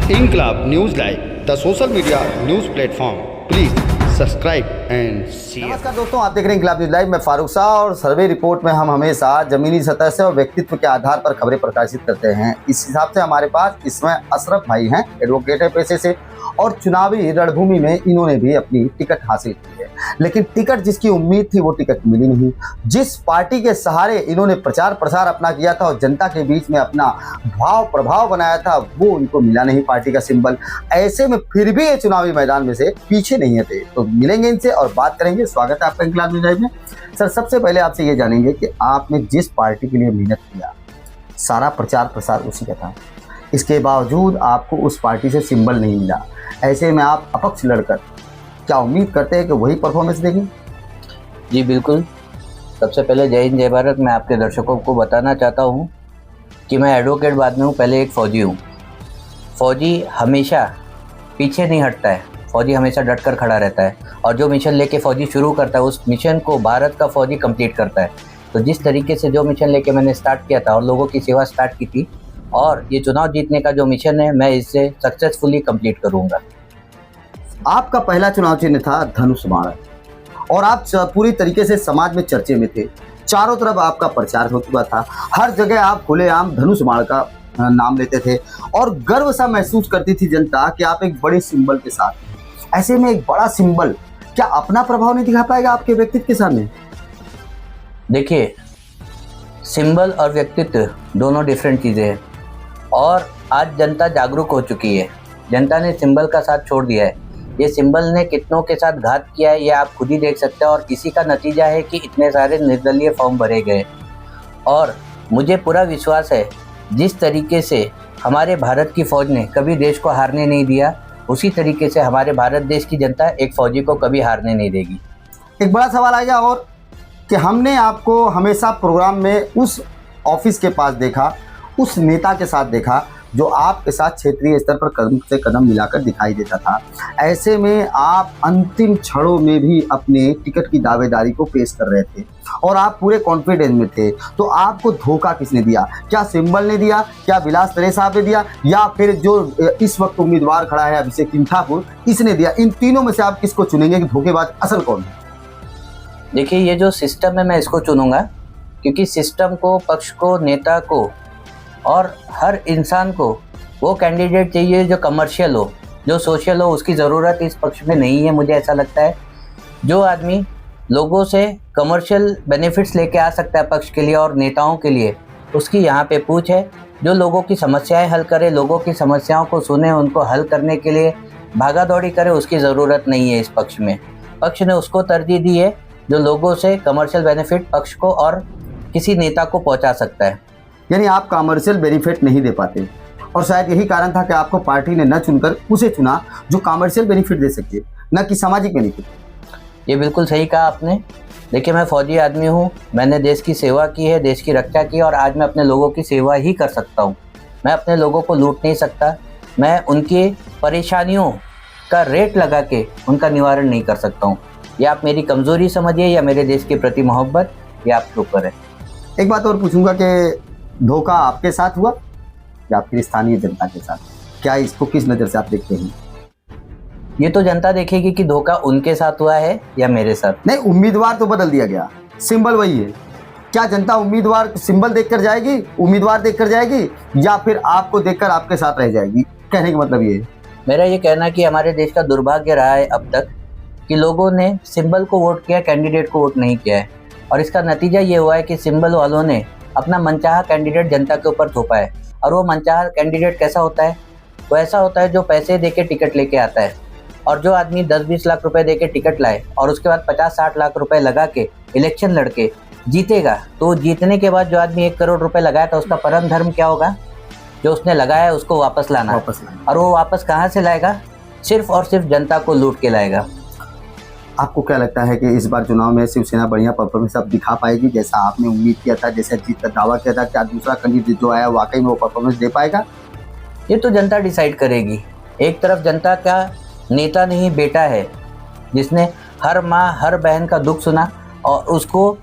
Inkilab News Live, the social media news platform. Please subscribe and share. नमस्कार दोस्तों, आप देख रहे हैं इनकलाब न्यूज लाइव। मैं फारूक शाह और सर्वे रिपोर्ट में हम हमेशा जमीनी सतह से और व्यक्तित्व के आधार पर खबरें प्रकाशित करते हैं। इस हिसाब से हमारे पास इसमें अशरफ भाई हैं, एडवोकेट है पेशे से, और चुनावी रणभूमि में इन्होंने भी अपनी टिकट हासिल की है। लेकिन टिकट जिसकी उम्मीद थी वो टिकट मिली नहीं। जिस पार्टी के सहारे इन्होंने प्रचार प्रसार अपना किया था और जनता के बीच में अपना भाव प्रभाव बनाया था, वो उनको मिला नहीं, पार्टी का सिंबल। ऐसे में फिर भी ये चुनावी मैदान में से पीछे नहीं हटे। तो मिलेंगे इनसे और बात करेंगे। स्वागत है आपका इनकलाब न्यूज लाइव में। सर, सबसे पहले आपसे ये जानेंगे कि आपने जिस पार्टी के लिए मेहनत किया, सारा प्रचार प्रसार उसी का था, इसके बावजूद आपको उस पार्टी से सिंबल नहीं मिला। ऐसे में आप अपक्ष लड़कर क्या उम्मीद करते हैं कि वही परफॉर्मेंस देगी? जी बिल्कुल। सबसे पहले जय हिंद जय भारत। मैं आपके दर्शकों को बताना चाहता हूँ कि मैं एडवोकेट बाद में हूँ, पहले एक फ़ौजी हूँ। फ़ौजी हमेशा पीछे नहीं हटता है, फ़ौजी हमेशा डट कर खड़ा रहता है, और जो मिशन लेके फ़ौजी शुरू करता है उस मिशन को भारत का फ़ौजी कंप्लीट करता है। तो जिस तरीके से जो मिशन लेके मैंने स्टार्ट किया था और लोगों की सेवा स्टार्ट की थी, और ये चुनाव जीतने का जो मिशन है, मैं इससे सक्सेसफुली कंप्लीट करूँगा। आपका पहला चुनाव चिन्ह था धनुष बाण, और आप पूरी तरीके से समाज में चर्चे में थे। चारों तरफ आपका प्रचार हो चुका था, हर जगह आप खुलेआम धनुष बाण का नाम लेते थे, और गर्व सा महसूस करती थी जनता कि आप एक बड़े सिंबल के साथ हैं। ऐसे में एक बड़ा सिंबल क्या अपना प्रभाव नहीं दिखा पाएगा आपके व्यक्तित्व के सामने? देखिए, सिंबल और व्यक्तित्व दोनों डिफरेंट चीज़ें हैं, और आज जनता जागरूक हो चुकी है। जनता ने सिंबल का साथ छोड़ दिया है। ये सिंबल ने कितनों के साथ घात किया है, ये आप खुद ही देख सकते हैं, और इसी का नतीजा है कि इतने सारे निर्दलीय फॉर्म भरे गए। और मुझे पूरा विश्वास है, जिस तरीके से हमारे भारत की फ़ौज ने कभी देश को हारने नहीं दिया, उसी तरीके से हमारे भारत देश की जनता एक फ़ौजी को कभी हारने नहीं देगी। एक बड़ा सवाल आ गया, और कि हमने आपको हमेशा प्रोग्राम में उस ऑफिस के पास देखा, उस नेता के साथ देखा जो आपके साथ क्षेत्रीय स्तर पर कदम से कदम मिलाकर दिखाई देता था। ऐसे में आप अंतिम क्षणों में भी अपने टिकट की दावेदारी को पेश कर रहे थे और आप पूरे कॉन्फिडेंस में थे। तो आपको धोखा किसने दिया? क्या सिंबल ने दिया, क्या विलास तरे साहब ने दिया, या फिर जो इस वक्त उम्मीदवार खड़ा है अभिषेक ठाकुर, इसने दिया? इन तीनों में से आप किसको चुनेंगे कि धोखेबाज असल कौन है? देखिए, ये जो सिस्टम है मैं इसको चुनूंगा, क्योंकि सिस्टम को, पक्ष को, नेता को और हर इंसान को वो कैंडिडेट चाहिए जो कमर्शियल हो, जो सोशल हो। उसकी ज़रूरत इस पक्ष में नहीं है। मुझे ऐसा लगता है जो आदमी लोगों से कमर्शियल बेनिफिट्स लेके आ सकता है पक्ष के लिए और नेताओं के लिए, उसकी यहाँ पे पूछ है। जो लोगों की समस्याएं हल करे, लोगों की समस्याओं को सुने, उनको हल करने के लिए भागा दौड़ी करे, उसकी ज़रूरत नहीं है इस पक्ष में। पक्ष ने उसको तरजीह दी है जो लोगों से कमर्शियल बेनिफिट पक्ष को और किसी नेता को पहुँचा सकता है। यानी आप कमर्शियल बेनिफिट नहीं दे पाते, और शायद यही कारण था कि आपको पार्टी ने न चुनकर उसे चुना जो कमर्शियल बेनिफिट दे सके, न कि सामाजिक बेनिफिट। ये बिल्कुल सही कहा आपने। देखिए, मैं फौजी आदमी हूँ, मैंने देश की सेवा की है, देश की रक्षा की, और आज मैं अपने लोगों की सेवा ही कर सकता हूँ। मैं अपने लोगों को लूट नहीं सकता, मैं उनकी परेशानियों का रेट लगा के उनका निवारण नहीं कर सकता हूँ। ये आप मेरी कमज़ोरी समझिए या मेरे देश के प्रति मोहब्बत, ये आपके ऊपर है। एक बात और पूछूंगा कि धोखा आपके साथ हुआ या आपकी स्थानीय जनता के साथ? क्या इसको किस नज़र से आप देखते हैं? ये तो जनता देखेगी कि धोखा उनके साथ हुआ है या मेरे साथ। नहीं, उम्मीदवार तो बदल दिया गया, सिंबल वही है। क्या जनता उम्मीदवार सिंबल देखकर जाएगी, उम्मीदवार देखकर जाएगी, या फिर आपको देखकर आपके साथ रह जाएगी? कहने का मतलब ये है। मेरा ये कहना कि हमारे देश का दुर्भाग्य रहा है अब तक कि लोगों ने सिंबल को वोट किया, कैंडिडेट को वोट नहीं किया है, और इसका नतीजा ये हुआ है कि सिंबल वालों ने अपना मनचाहा कैंडिडेट जनता के ऊपर थोपा है। और वो मनचाहा कैंडिडेट कैसा होता है? वो ऐसा होता है जो पैसे देके टिकट लेके आता है, और जो आदमी 10-20 लाख रुपए देके टिकट लाए और उसके बाद 50-60 लाख रुपए लगा के इलेक्शन लड़के जीतेगा, तो जीतने के बाद जो आदमी 1 करोड़ रुपए लगाया था, उसका परम धर्म क्या होगा? जो उसने लगाया उसको वापस लाना। और वो वापस कहाँ से लाएगा? सिर्फ और सिर्फ जनता को लूट के लाएगा। आपको क्या लगता है कि इस बार चुनाव में शिवसेना बढ़िया परफॉर्मेंस अब दिखा पाएगी, जैसा आपने उम्मीद किया था, जैसे जीत का दावा किया था? क्या दूसरा कैंडिडेट जो आया वाकई में वो परफॉर्मेंस दे पाएगा? ये तो जनता डिसाइड करेगी। एक तरफ जनता का नेता नहीं, बेटा है, जिसने हर माँ हर बहन का दुख सुना और उसको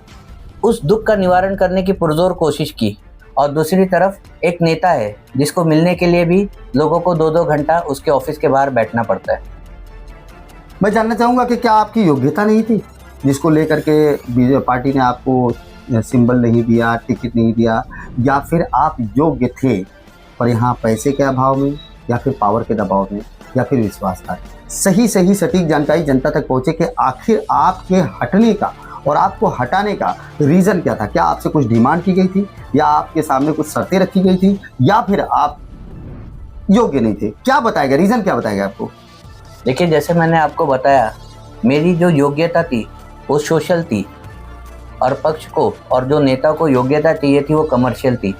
उस दुख का निवारण करने की पुरजोर कोशिश की, और दूसरी तरफ एक नेता है जिसको मिलने के लिए भी लोगों को 2-2 घंटा उसके ऑफिस के बाहर बैठना पड़ता है। मैं जानना चाहूँगा कि क्या आपकी योग्यता नहीं थी जिसको लेकर के बीजेपी पार्टी ने आपको सिंबल नहीं दिया, टिकट नहीं दिया, या फिर आप योग्य थे पर यहाँ पैसे के अभाव में या फिर पावर के दबाव में या फिर विश्वास था? सही सटीक जानकारी जनता तक पहुँचे कि आखिर आपके हटने का और आपको हटाने का रीज़न क्या था? क्या आपसे कुछ डिमांड की गई थी या आपके सामने कुछ शर्तें रखी गई थी या फिर आप योग्य नहीं थे? क्या बताएगा, रीज़न क्या बताएगा आपको? देखिए, जैसे मैंने आपको बताया, मेरी जो योग्यता थी वो सोशल थी और पक्ष को और जो नेता को योग्यता चाहिए थी वो कमर्शियल थी।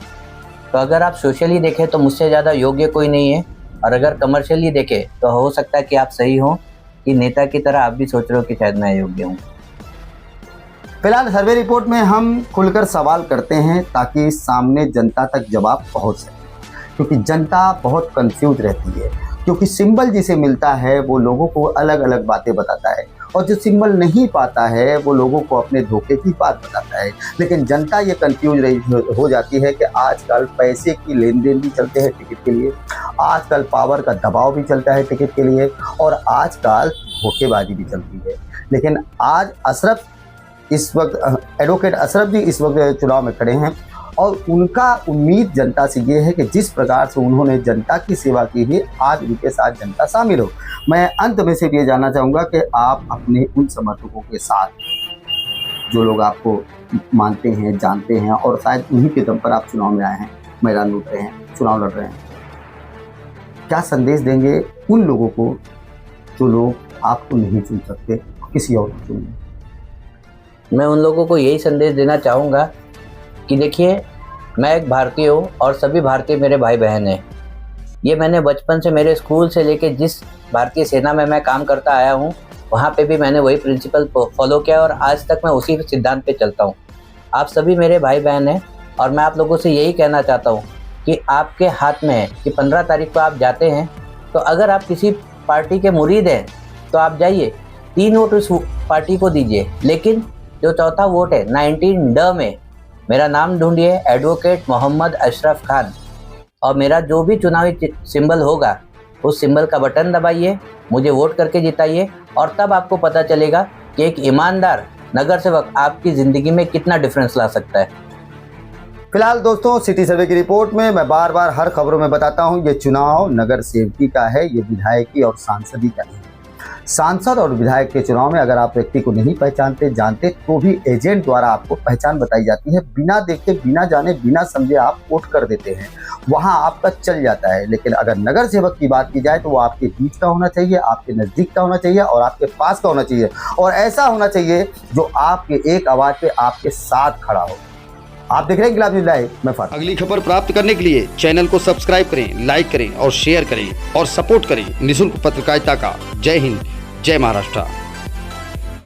तो अगर आप सोशली देखें तो मुझसे ज़्यादा योग्य कोई नहीं है, और अगर कमर्शियली देखें तो हो सकता है कि आप सही हो कि नेता की तरह आप भी सोच रहे हो कि शायद मैं योग्य हूँ। फिलहाल सर्वे रिपोर्ट में हम खुलकर सवाल करते हैं ताकि सामने जनता तक जवाब पहुंच सके, क्योंकि जनता बहुत कंफ्यूज रहती है, क्योंकि सिंबल जिसे मिलता है वो लोगों को अलग अलग बातें बताता है और जो सिंबल नहीं पाता है वो लोगों को अपने धोखे की बात बताता है। लेकिन जनता ये कंफ्यूज हो जाती है कि आजकल पैसे की लेन देन भी चलते हैं टिकट के लिए, आजकल पावर का दबाव भी चलता है टिकट के लिए, और आजकल धोखेबाजी भी चलती है। लेकिन आज इस वक्त एडवोकेट अशरफ जी इस वक्त चुनाव में खड़े हैं और उनका उम्मीद जनता से ये है कि जिस प्रकार से उन्होंने जनता की सेवा की है, आज उनके साथ जनता शामिल हो। मैं अंत में से ये जानना चाहूँगा कि आप अपने उन समर्थकों के साथ, जो लोग आपको मानते हैं, जानते हैं और शायद उन्हीं के दम पर आप चुनाव में आए हैं, मैदान लूट रहे हैं, चुनाव लड़ रहे हैं, क्या संदेश देंगे उन लोगों को जो लोग आपको नहीं चुन सकते, किसी और को चुनें? मैं उन लोगों को यही संदेश देना चाहूँगा कि देखिए, मैं एक भारतीय हूँ और सभी भारतीय मेरे भाई बहन हैं। ये मैंने बचपन से, मेरे स्कूल से लेके जिस भारतीय सेना में मैं काम करता आया हूँ, वहाँ पे भी मैंने वही प्रिंसिपल फॉलो किया और आज तक मैं उसी सिद्धांत पे चलता हूँ। आप सभी मेरे भाई बहन हैं और मैं आप लोगों से यही कहना चाहता हूँ कि आपके हाथ में है कि 15 तारीख को आप जाते हैं, तो अगर आप किसी पार्टी के मुरीद हैं तो आप जाइए, 3 वोट उस पार्टी को दीजिए, लेकिन जो चौथा वोट है 19 में मेरा नाम ढूंढिए, एडवोकेट मोहम्मद अशरफ खान, और मेरा जो भी चुनावी सिंबल होगा उस सिंबल का बटन दबाइए, मुझे वोट करके जिताइए, और तब आपको पता चलेगा कि एक ईमानदार नगर सेवक आपकी ज़िंदगी में कितना डिफरेंस ला सकता है। फिलहाल दोस्तों, सिटी सर्वे की रिपोर्ट में मैं बार बार हर खबरों में बताता हूं, ये चुनाव नगर सेवकी का है, ये विधायकी और सांसदी का नहीं। सांसद और विधायक के चुनाव में अगर आप व्यक्ति को नहीं पहचानते, जानते, तो भी एजेंट द्वारा आपको पहचान बताई जाती है। बिना देखे, बिना जाने, बिना समझे आप वोट कर देते हैं, वहां आपका चल जाता है। लेकिन अगर नगर सेवक की बात की जाए तो वो आपके बीच का होना चाहिए, आपके नज़दीक का होना चाहिए और आपके पास का होना चाहिए, और ऐसा होना चाहिए जो आपके एक आवाज़ पे आपके साथ खड़ा हो। आप देख रहे हैं इंकलाब न्यूज़ लाइव, मैं फारूक। अगली खबर प्राप्त करने के लिए चैनल को सब्सक्राइब करें, लाइक करें और शेयर करें और सपोर्ट करें निःशुल्क पत्रकारिता का। जय हिंद, जय महाराष्ट्र।